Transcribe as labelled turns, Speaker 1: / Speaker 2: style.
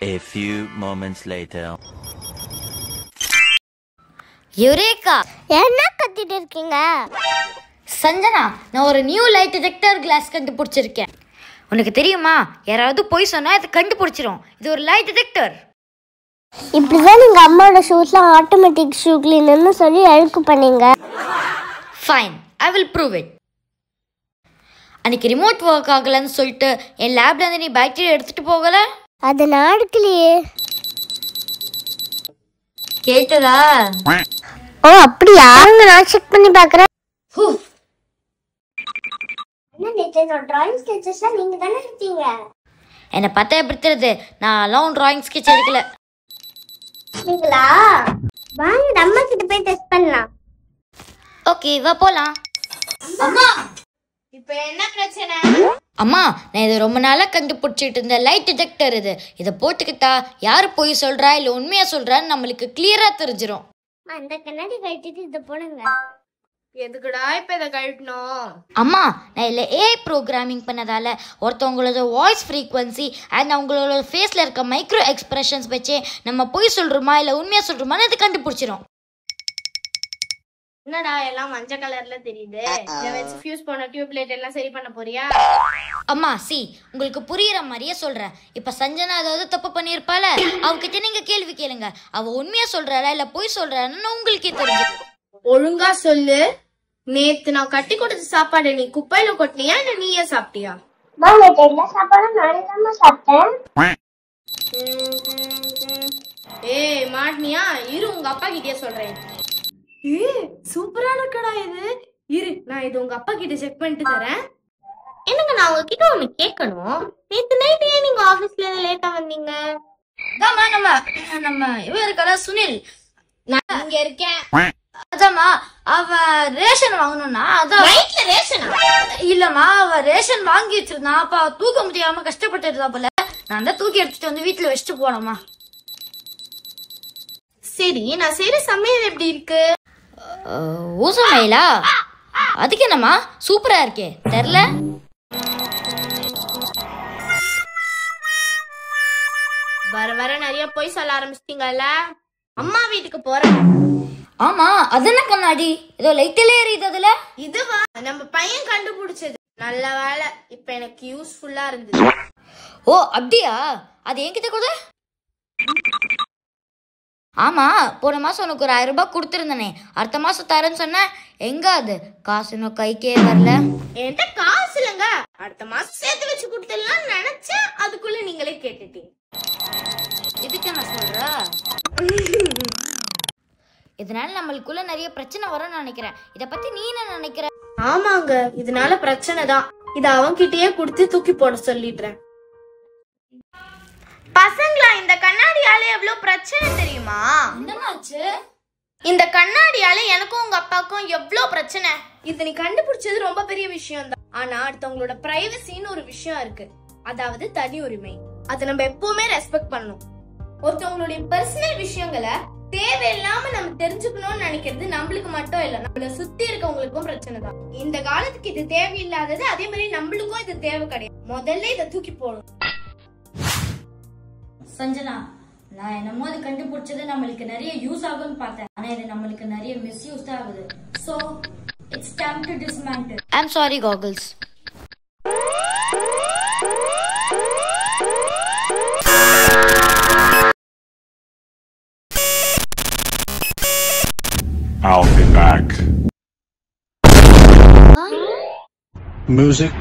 Speaker 1: A few moments later.
Speaker 2: Eureka,
Speaker 3: என்ன கத்திட்டு இருக்கீங்க?
Speaker 2: சஞ்சனா, நான் ஒரு நியூ லைட் டிடெக்டர் கிளாஸ் கண்டுபிடிச்சிருக்கேன். உனக்கு தெரியுமா, யாராவது போய் சொன்னா இதை கண்டுபிடிச்சிரும். இது ஒரு லைட் டிடெக்டர்.
Speaker 3: இப்படிதான் நீங்க அம்மாவோட ஷூஸ்லாம் ஆட்டோமேட்டிக் ஷூ கிளீனர்னு சொல்லி அழுக்கு பண்ணீங்க.
Speaker 2: Fine, I will prove it. அன்னைக்கு ரிமோட் ஒர்க் ஆகலன்னு சொல்லிட்டு என் லேப்ல இருந்து நீ பேட்டரி எடுத்துட்டு போகல.
Speaker 3: அது நான் எடுக்கலையே.
Speaker 2: கேட்டதா?
Speaker 3: ஓ அப்படியா? நான் செக் பண்ணி பார்க்கறேன். என்ன நேத்து டிராயிங் ஸ்கெட்சஸ்லாம் நீங்க தானே எடுத்தீங்க?
Speaker 2: என்ன பார்த்தா எப்படி தெரியுது? நான் லாங் டிராயிங் ஸ்கெட்ச் எடுக்கல.
Speaker 3: நீங்களா? வாங்க அம்மா கிட்ட போய் டெஸ்ட் பண்ணலாம்.
Speaker 2: ஓகே, வா போலாம்.
Speaker 4: அம்மா, இப்போ என்ன பிரச்சனை?
Speaker 2: அம்மா, நான் இதை ரொம்ப நாளாக கண்டுபிடிச்சிட்டு இருந்த லைட் டிடெக்டர் இது. இதை போட்டுக்கிட்டா யார் போய் சொல்கிறா இல்லை உண்மையாக சொல்கிறான்னு நம்மளுக்கு கிளியராக தெரிஞ்சிடும்.
Speaker 3: அந்த கண்ணாடி கட்டிட்டு இதை போடுங்க.
Speaker 4: எதுக்குடா இப்போ இதை கழட்டணும்?
Speaker 2: அம்மா, நான் இல்லை ஏஐ ப்ரோக்ராமிங் பண்ணதால் ஒருத்தவங்களோட வாய்ஸ் ஃப்ரீக்வன்சி அண்ட் அவங்களோட ஃபேஸில் இருக்க மைக்ரோ எக்ஸ்பிரஷன்ஸ் வச்சு நம்ம போய் சொல்கிறோமா இல்லை உண்மையாக சொல்கிறோமான்னு இது கண்டுபிடிச்சிடும்.
Speaker 4: என்னடா எல்லாம் மஞ்சள் கலர்ல தெரியுது? இதை வச்சு ஃபியூஸ் பண்ண டியூப் லைட் எல்லாம் சரி பண்ண போறியா?
Speaker 2: அம்மா, உங்களுக்கு புரியுற மாதிரியே சொல்கிறேன். இப்போ சஞ்சனா ஏதாவது தப்பு பண்ணியிருப்பாள, அவகிட்ட நீங்கள் கேள்வி கேளுங்க. அவள் உண்மையாக சொல்கிறாளா இல்லை போய் சொல்கிறான்னு உங்களுக்கே தெரிஞ்சு.
Speaker 4: ஒழுங்கா சொல்லு. நேத்து நான் கட்டி கொடுத்த சாப்பாடு நீ குப்பையில கொட்டினியா இல்ல நீயே சாப்பிட்டியா?
Speaker 3: எல்லா சாப்பாடும் நானே தான் சாப்பிட்டேன்.
Speaker 4: ஏய் மாட்னியா, இரு உங்க அப்பா கிட்டே சொல்றேன். சூப்பரா இருக்கடா இது. இரு, நான் இது உங்க அப்பா கிட்ட செக் பண்ணிட்டு தரேன். என்னங்க, நான் உங்ககிட்ட ஒண்ணு கேட்கணும். நேத்து நைட் ஏன் நீங்க ஆபீஸ்ல இருந்து லேட்டா வந்தீங்க?
Speaker 2: நம்ம இவன் இருக்கா சுனில்,
Speaker 4: நான் இங்க இருக்கேன்.
Speaker 2: அதாம்மா, அவ ரேஷன் வாங்கணும்னா அதான்
Speaker 4: நைட்ல ரேஷனா?
Speaker 2: இல்லம்மா, அவ ரேஷன் வாங்கி வச்சிருந்தா. அப்ப தூக்க முடியாம கஷ்டப்பட்டு இருந்தா போல. நான் தான் தூக்கி எடுத்துட்டு வந்து வீட்டுல வச்சுட்டு போனோமா.
Speaker 4: சரி, நான் செய்யற சமையல் எப்படி இருக்கு?
Speaker 2: ஊசமையிலா? அதுக்கு என்னம்மா, சூப்பரா இருக்கே. தெரியல,
Speaker 4: வர வர நிறைய போய் சொல்ல ஆரம்பிச்சிட்டீங்கல்ல. அம்மா வீட்டுக்கு போறேன்.
Speaker 2: ஆமா, அது என்ன கண்ணாடி ஏதோ லைட்டிலே எரியுது அதுல?
Speaker 4: இதுவா நம்ம பையன் கண்டுபிடிச்சது. நல்ல வேலை, இப்ப எனக்கு யூஸ்ஃபுல்லா இருந்தது.
Speaker 2: ஓ அப்படியா? அது என்கிட்ட கூட. ஆமா, போன மாசம் உனக்கு ஒரு 1000 ரூபாய் கொடுத்துருந்தனே, அடுத்த மாசம் தரேன்னு சொன்ன. எங்க அது காசு இன்னும் கைக்கே வரல.
Speaker 4: என்கிட்ட காசு இல்லைங்க. அடுத்த மாசம் சேர்த்து வச்சு கொடுத்துடலாம் நினைச்சேன். அதுக்குள்ள நீங்களே கேட்டுட்டீங்க.
Speaker 2: இதுக்கு என்ன சொல்ற? இதனால நம்மளுக்குள்ள நிறைய பிரச்சனை வரும்னு நினைக்கிறேன். இத பத்தி நீ என்ன நினைக்கிற?
Speaker 4: ஆமாங்க, இதனால பிரச்சனை தான். இத அவன்கிட்டயே கொடுத்து தூக்கி போட சொல்லிடுறேன். பசங்களா, இந்த கண்ணாடியால எவ்வளவு பிரச்சனை தெரியுமா?
Speaker 2: என்னமாச்சு?
Speaker 4: இந்த கண்ணாடியால எனக்கும் உங்க அப்பாவுக்கும் எவ்வளவு பிரச்சனை. இது நீ கண்டுபிடிச்சது ரொம்ப பெரிய விஷயம் தான். ஆனா அடுத்தவங்களோட பிரைவசின்னு ஒரு விஷயம் இருக்கு. அதாவது தனி உரிமை. அதை நம்ம எப்பவுமே ரெஸ்பெக்ட் பண்ணணும். ஒருத்தவங்களுடைய பர்சனல் விஷயங்களை தேவையில்லாம நம்ம தெரிஞ்சுக்கணும்னு நினைக்கிறது நம்மளுக்கு மட்டும் இல்ல, நம்மள சுத்தி இருக்கவங்களுக்கும் பிரச்சனை தான். இந்த காலத்துக்கு இது தேவையில்லாதது. அதே மாதிரி நம்மளுக்கும் இது தேவை கிடையாது. முதல்ல இதை தூக்கி போடணும்.
Speaker 2: சஞ்சனா, நான் என்னமோ அது கண்டுபிடிச்சது நம்மளுக்கு நிறைய யூஸ் ஆகும்னு பார்த்தேன். ஆனா இது நம்மளுக்கு நிறைய மிஸ்யூஸ் தான் ஆகுது. So it's time to dismantle. I'm sorry goggles.
Speaker 5: I'll be back. Music.